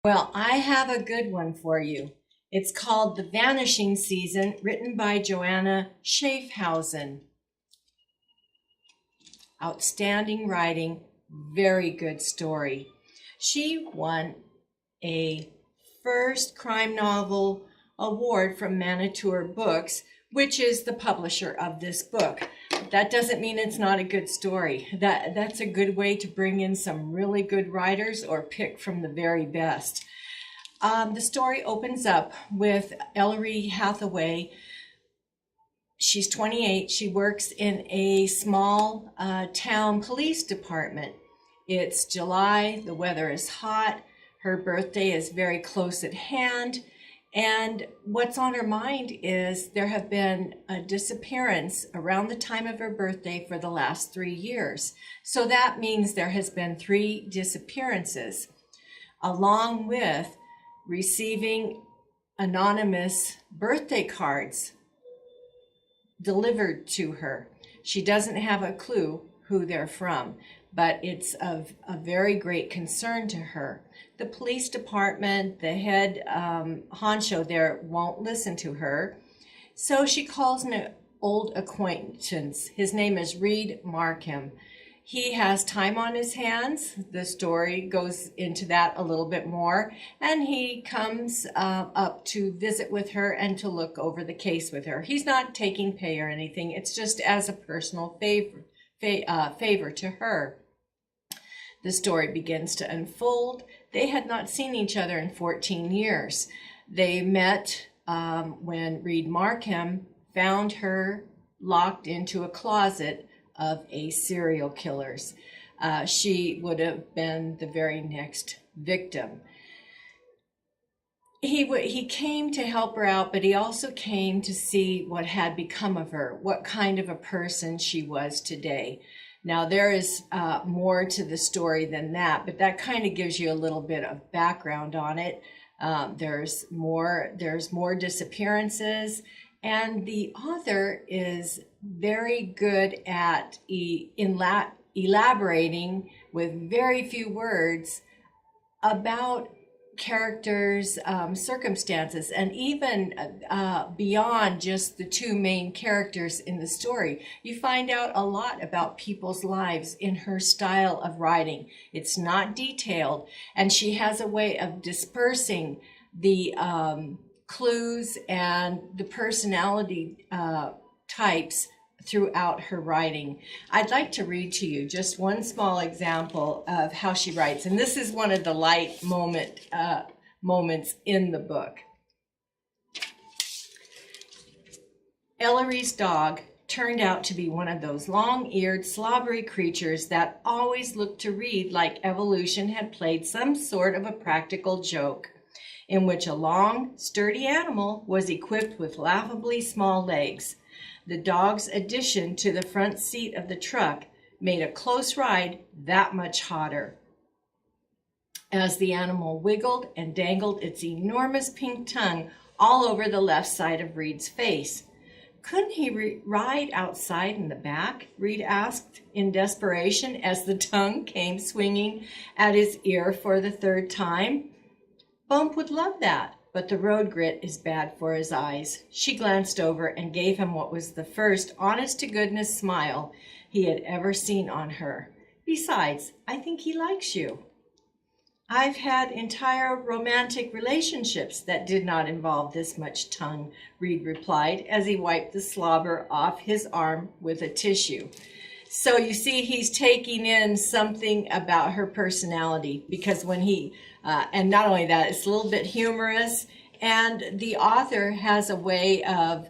Well, I have a good one for you. It's called The Vanishing Season, written by Joanna Schaffhausen. Outstanding writing, very good story. She won a first crime novel award from Manitour Books, which is the publisher of this book. That doesn't mean it's not a good story. That's a good way to bring in some really good writers or pick from the very best. The story opens up with Ellery Hathaway. She's 28. She works in a small town police department. It's July. The weather is hot. Her birthday is very close at hand. And what's on her mind is there have been a disappearance around the time of her birthday for the last 3 years. So that means there has been 3 disappearances, along with receiving anonymous birthday cards delivered to her. She doesn't have a clue who they're from, but it's of a very great concern to her. The police department, the head honcho there, won't listen to her. So she calls an old acquaintance. His name is Reed Markham. He has time on his hands. The story goes into that a little bit more. And he comes up to visit with her and to look over the case with her. He's not taking pay or anything. It's just as a personal favor to her. The story begins to unfold. They had not seen each other in 14 years. They met when Reed Markham found her locked into a closet of a serial killer's. She would have been the very next victim. He came to help her out, but he also came to see what had become of her, what kind of a person she was today. Now, there is more to the story than that, but that kind of gives you a little bit of background on it. There's more disappearances, and the author is very good at elaborating with very few words about characters, circumstances, and even beyond just the 2 main characters in the story. You find out a lot about people's lives in her style of writing. It's not detailed, and she has a way of dispersing the clues and the personality types throughout her writing. I'd like to read to you just one small example of how she writes, and this is one of the light moments in the book. Ellery's dog turned out to be one of those long-eared, slobbery creatures that always looked to Reed like evolution had played some sort of a practical joke, in which a long, sturdy animal was equipped with laughably small legs. The dog's addition to the front seat of the truck made a close ride that much hotter. As the animal wiggled and dangled its enormous pink tongue all over the left side of Reed's face. Couldn't he ride outside in the back? Reed asked in desperation as the tongue came swinging at his ear for the 3rd time. Bump would love that, but the road grit is bad for his eyes. She glanced over and gave him what was the first honest-to-goodness smile he had ever seen on her. Besides, I think he likes you. I've had entire romantic relationships that did not involve this much tongue, Reed replied as he wiped the slobber off his arm with a tissue. So you see, he's taking in something about her personality, because when he, and not only that, it's a little bit humorous, and the author has a way of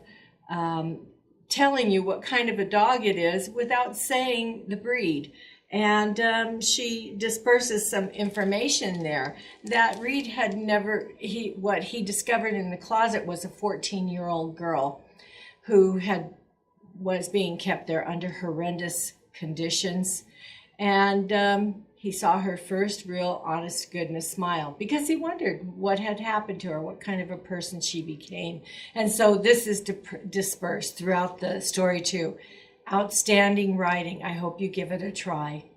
telling you what kind of a dog it is without saying the breed. And she disperses some information there that Reed had never, what he discovered in the closet was a 14-year-old girl who was being kept there under horrendous conditions. And he saw her first real honest-to-goodness smile because he wondered what had happened to her, what kind of a person she became. And so this is dispersed throughout the story too. Outstanding writing. I hope you give it a try.